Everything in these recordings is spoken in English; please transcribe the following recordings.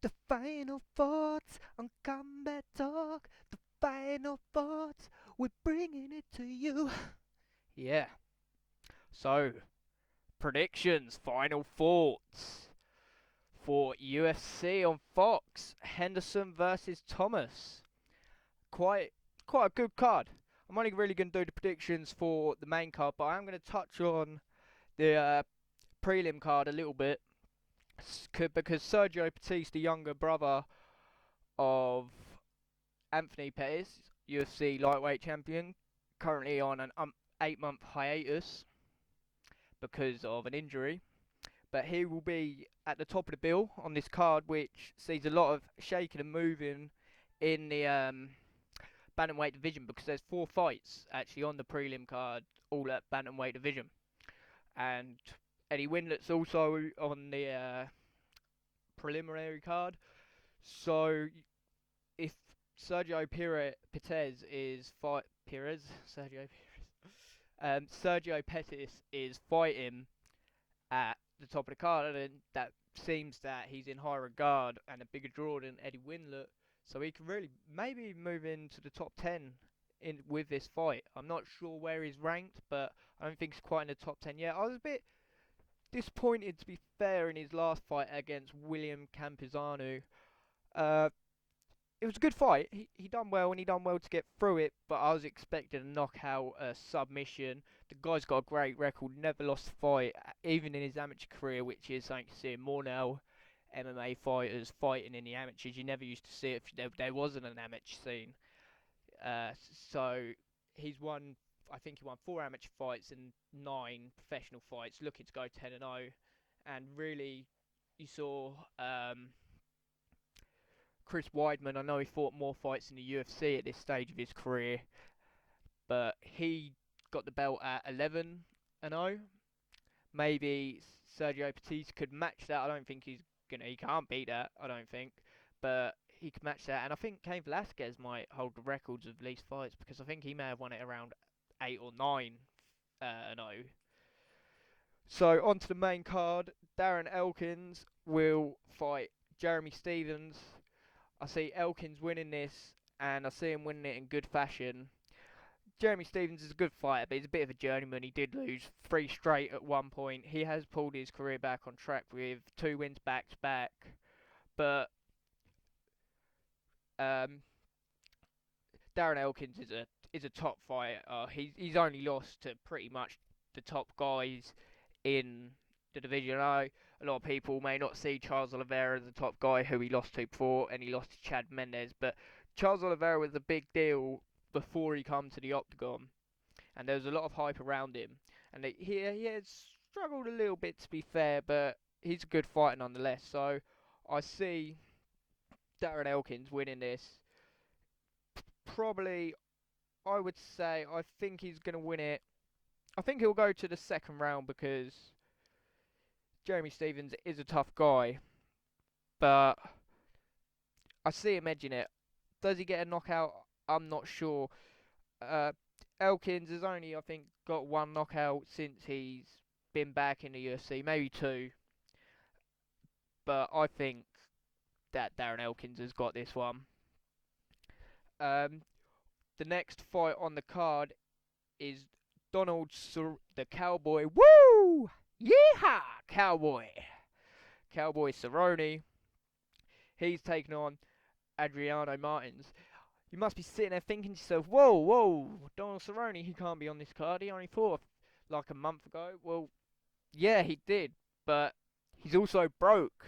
The final thoughts on Combat Talk. The final thoughts. We're bringing it to you. Yeah. So, predictions, final thoughts for UFC on Fox. Henderson versus Thomas. Quite, quite a good card. I'm only really going to do the predictions for the main card, but I am going to touch on the prelim card a little bit because Sergio Pettis, the younger brother of Anthony Pettis, UFC lightweight champion, currently on an 8-month hiatus because of an injury. But he will be at the top of the bill on this card, which sees a lot of shaking and moving in the bantamweight division because there's 4 fights actually on the prelim card, all at bantamweight division. And Eddie Windlet's also on the preliminary card. So if Sergio Pettis is fighting at the top of the card, and that seems that he's in high regard and a bigger draw than Eddie Windlet, so he can really maybe move into the top 10 in with this fight. I'm not sure where he's ranked, but I don't think he's quite in the top 10 yet. I was a bit disappointed, to be fair, in his last fight against William Campizano. Uh, it was a good fight. He done well, and he done well to get through it, but I was expecting a knockout, a submission. The guy's got a great record, never lost a fight, even in his amateur career, which is something to see more now. MMA fighters fighting in the amateurs. You never used to see it if there wasn't an amateur scene. Uh, so he's won, I think he won 4 amateur fights and 9 professional fights, looking to go 10-0. And really, you saw Chris Weidman. I know he fought more fights in the UFC at this stage of his career, but he got the belt at 11-0. Maybe Sergio Pettis could match that. I don't think he can't beat that, I don't think, but he could match that. And I think Cain Velasquez might hold the records of least fights because I think he may have won it around 8 or 9-0. So on to the main card. Darren Elkins will fight Jeremy Stephens. I see Elkins winning this, and I see him winning it in good fashion. Jeremy Stephens is a good fighter, but he's a bit of a journeyman. He did lose 3 straight at one point. He has pulled his career back on track with 2 wins back to back. But um, Darren Elkins is a top fighter. He's only lost to pretty much the top guys in the division. I know a lot of people may not see Charles Oliveira as the top guy who he lost to before, and he lost to Chad Mendes, but Charles Oliveira was a big deal before he come to the octagon, and there was a lot of hype around him, and he has struggled a little bit, to be fair, but he's a good fighter nonetheless. So I see Darren Elkins winning this. Probably, I would say, I think he's going to win it. I think he'll go to the second round because Jeremy Stephens is a tough guy, but I see him edging it. Does he get a knockout? I'm not sure. Uh, Elkins has only, I think, got 1 knockout since he's been back in the UFC, maybe 2. But I think that Darren Elkins has got this one. The next fight on the card is the Cowboy. Woo! Yeehaw! Cowboy Cerrone. He's taking on Adriano Martins. You must be sitting there thinking to yourself, whoa, Donald Cerrone, he can't be on this card. He only fought like a month ago. Well, yeah, he did, but he's also broke.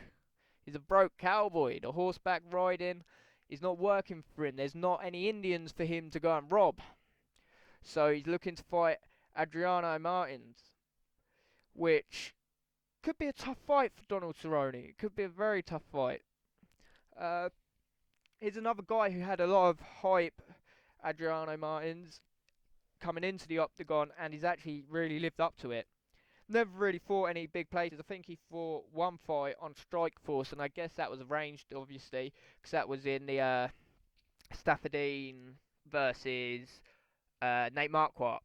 He's a broke cowboy. The horseback riding is not working for him. There's not any Indians for him to go and rob. So he's looking to fight Adriano Martins, which could be a tough fight for Donald Cerrone. It could be a very tough fight. Here's another guy who had a lot of hype, Adriano Martins, coming into the octagon, and he's actually really lived up to it. Never really fought any big places. I think he fought 1 fight on Strikeforce, and I guess that was arranged, obviously, because that was in the Staffordine versus Nate Marquardt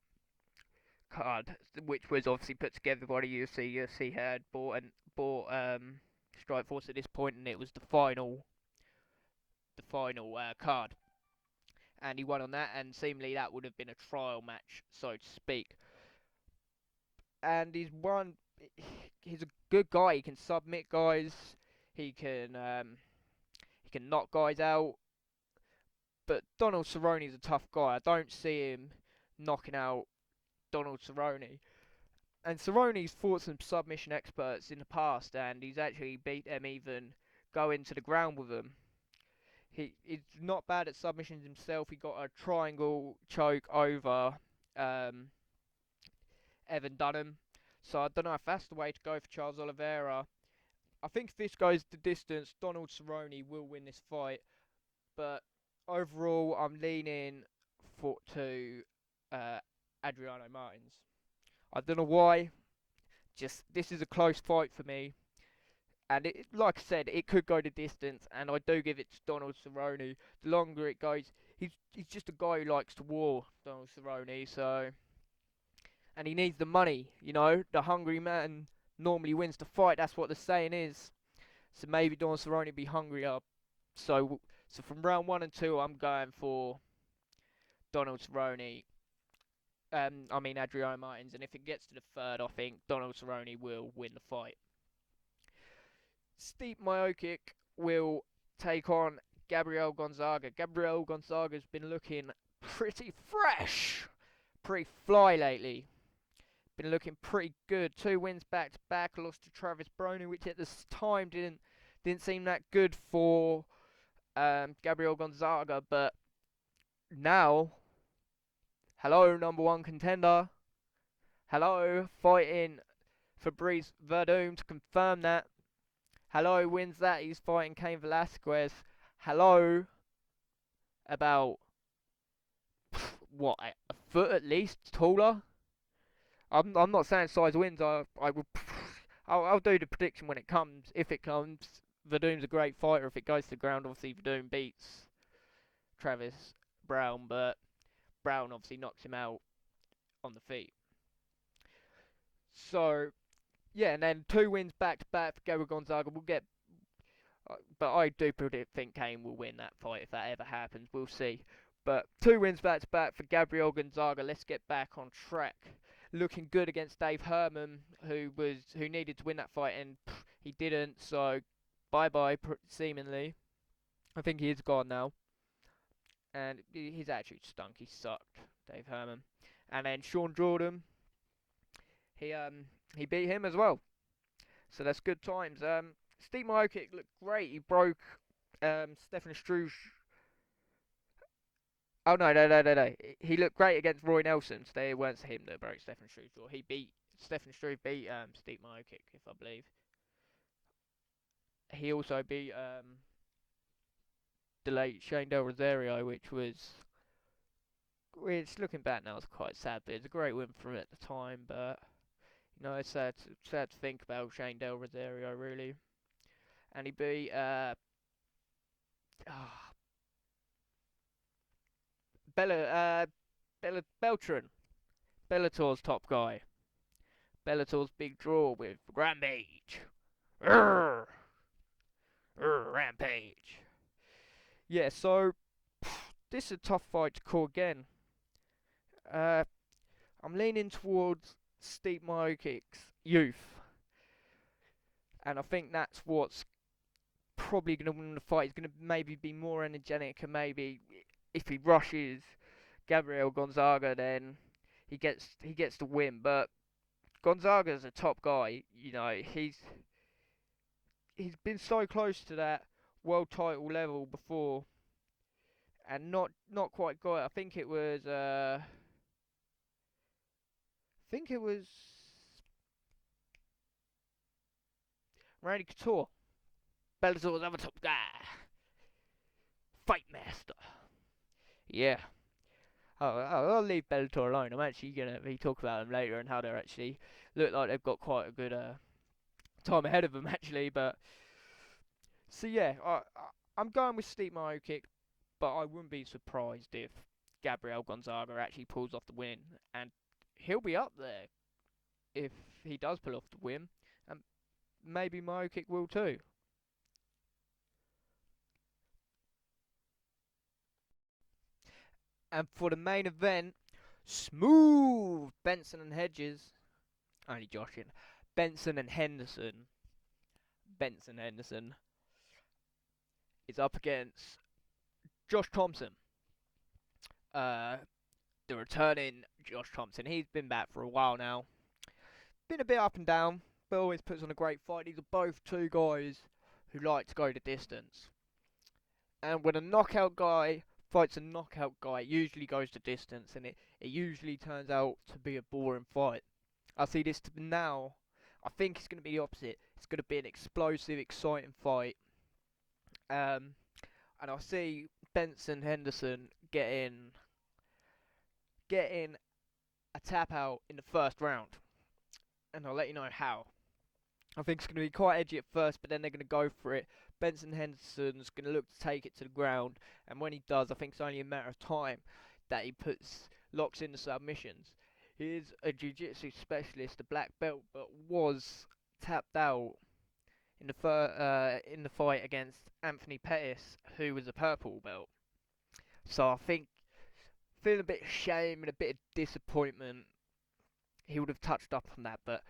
card, which was obviously put together by the UFC. UFC had bought Strike Force at this point, and it was the final card. And he won on that, and seemingly that would have been a trial match, so to speak. And he's a good guy. He can submit guys. He can knock guys out. But Donald Cerrone's a tough guy. I don't see him knocking out Donald Cerrone. And Cerrone's fought some submission experts in the past, and he's actually beat them even going to the ground with them. He's not bad at submissions himself. He got a triangle choke over Evan Dunham. So I don't know if that's the way to go for Charles Oliveira. I think if this goes the distance, Donald Cerrone will win this fight. But overall, I'm leaning to Adriano Martins. I don't know why. Just this is a close fight for me. And like I said, it could go the distance, and I do give it to Donald Cerrone. The longer it goes, he's just a guy who likes to war, Donald Cerrone. So, and he needs the money. You know, the hungry man normally wins the fight. That's what the saying is. So maybe Donald Cerrone be hungrier. So from round 1 and 2, I'm going for Donald Cerrone. Adriano Martins, and if it gets to the third, I think Donald Cerrone will win the fight. Stipe Miocic will take on Gabriel Gonzaga. Gabriel Gonzaga's been looking pretty fresh, pretty fly lately. Been looking pretty good. 2 wins back to back. Lost to Travis Brony, which at this time didn't seem that good for Gabriel Gonzaga, but now, hello, number 1 contender. Hello, fighting Fabrice Verdum to confirm that. Hello, wins that. He's fighting Cain Velasquez. Hello, about what, a foot at least taller. I'm not saying size wins. I'll do the prediction when it comes. If it comes, Verdum's a great fighter. If it goes to the ground, obviously Verdum beats Travis Brown, but Brown obviously knocks him out on the feet. So, yeah, and then 2 wins back to back for Gabriel Gonzaga. We'll get, but I do think Cain will win that fight if that ever happens. We'll see. But 2 wins back to back for Gabriel Gonzaga. Let's get back on track. Looking good against Dave Herman, who needed to win that fight, and he didn't. So bye bye, seemingly. I think he is gone now. And he's actually stunk. He sucked, Dave Herman. And then Sean Jordan, he beat him as well. So that's good times. Stipe Miocic looked great. He broke Stefan Struve. Oh no. He looked great against Roy Nelson. So it weren't him that broke Stefan Struve's jaw. Stefan Struve beat Stipe Miocic, if I believe. He also beat the late Shane Del Rosario, which looking back now, it's quite sad, but it's a great win for him at the time. But you know, it's sad to think about Shane Del Rosario, really. And he beat Beltran, Bellator's top guy. Bellator's big draw with Rampage. Rampage. Yeah, so this is a tough fight to call again. I'm leaning towards Stipe Miocic's youth, and I think that's what's probably going to win the fight. He's going to maybe be more energetic, and maybe if he rushes Gabriel Gonzaga, then he gets the win. But Gonzaga's a top guy. You know, he's been so close to that world title level before, and not quite got it. I think it was Randy Couture, Bellator's other top guy, Fight Master. Yeah. I'll leave Bellator alone. I'm actually gonna be talking about them later and how they actually look like they've got quite a good time ahead of them actually. But so yeah, I'm going with Stipe Miocic, but I wouldn't be surprised if Gabriel Gonzaga actually pulls off the win, and he'll be up there if he does pull off the win, and maybe Miocic will too. And for the main event, smooth Benson and Hedges. Only joshing. Benson and Henderson. Benson Henderson is up against Josh Thomson. The returning Josh Thomson. He's been back for a while now. Been a bit up and down, but always puts on a great fight. These are both two guys who like to go the distance. And when a knockout guy fights a knockout guy, it usually goes the distance, and it usually turns out to be a boring fight. I see this now. I think it's going to be the opposite. It's going to be an explosive, exciting fight. And I see Benson Henderson getting a tap out in the first round, and I'll let you know how. I think it's going to be quite edgy at first, but then they're going to go for it. Benson Henderson's going to look to take it to the ground, and when he does, I think it's only a matter of time that he locks in the submissions. He is a jiu-jitsu specialist, a black belt, but was tapped out in the fight against Anthony Pettis, who was a purple belt. So I think, feeling a bit of shame and a bit of disappointment, he would have touched up on that, but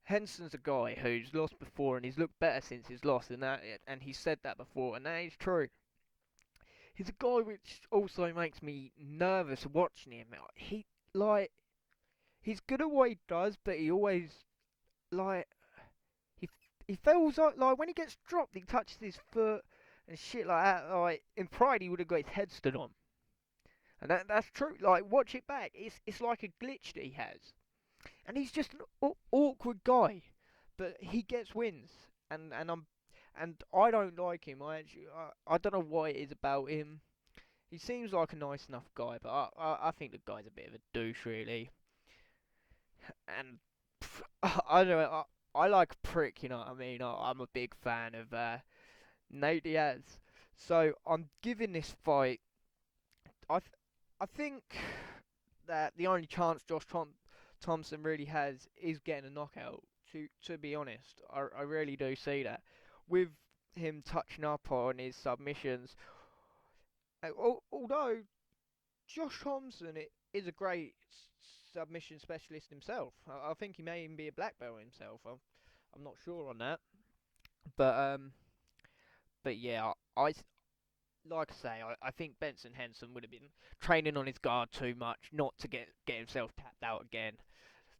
Henderson's a guy who's lost before, and he's looked better since his loss, and he said that before, and that is true. He's a guy which also makes me nervous watching him. He's good at what he does, but he always, he feels like when he gets dropped, he touches his foot and shit like that. Like, in Pride, he would have got his head stood on. And that's true. Like, watch it back. It's like a glitch that he has. And he's just an awkward guy, but he gets wins, and I don't like him. I don't know what it is about him. He seems like a nice enough guy, but I think the guy's a bit of a douche, really. And I don't know. I like a prick, you know what I mean. I'm a big fan of Nate Diaz, so I'm giving this fight. I think that the only chance Josh Thomson really has is getting a knockout. To be honest, I really do see that. With him touching up on his submissions, although Josh Thomson is a great submission specialist himself. I think he may even be a black belt himself. I'm not sure on that, but yeah, like I say, I think Benson Henderson would have been training on his guard too much not to get himself tapped out again.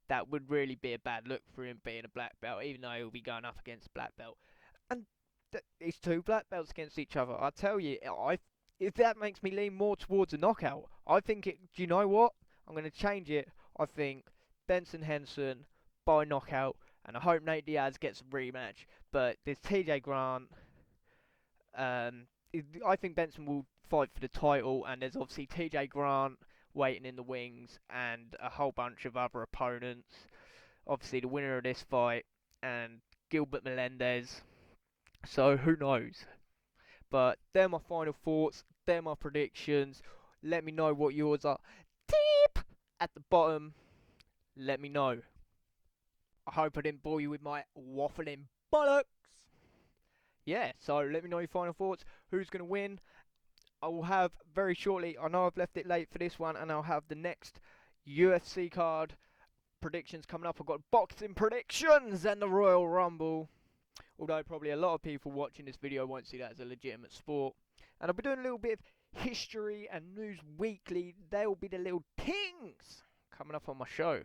That would really be a bad look for him being a black belt, even though he'll be going up against a black belt. And it's two black belts against each other. I tell you, if that makes me lean more towards a knockout, I think it. Do you know what? I'm going to change it. I think Benson Henderson by knockout, and I hope Nate Diaz gets a rematch. But there's TJ Grant. I think Benson will fight for the title, and there's obviously TJ Grant waiting in the wings, and a whole bunch of other opponents. Obviously, the winner of this fight, and Gilbert Melendez. So, who knows? But they're my final thoughts, they're my predictions. Let me know what yours are. Deep at the bottom, let me know. I hope I didn't bore you with my waffling bollocks. Yeah, so let me know your final thoughts. Who's going to win? I will have very shortly, I know I've left it late for this one, and I'll have the next UFC card predictions coming up. I've got boxing predictions and the Royal Rumble. Although probably a lot of people watching this video won't see that as a legitimate sport. And I'll be doing a little bit of history and news weekly. They will be the little things coming up on my show.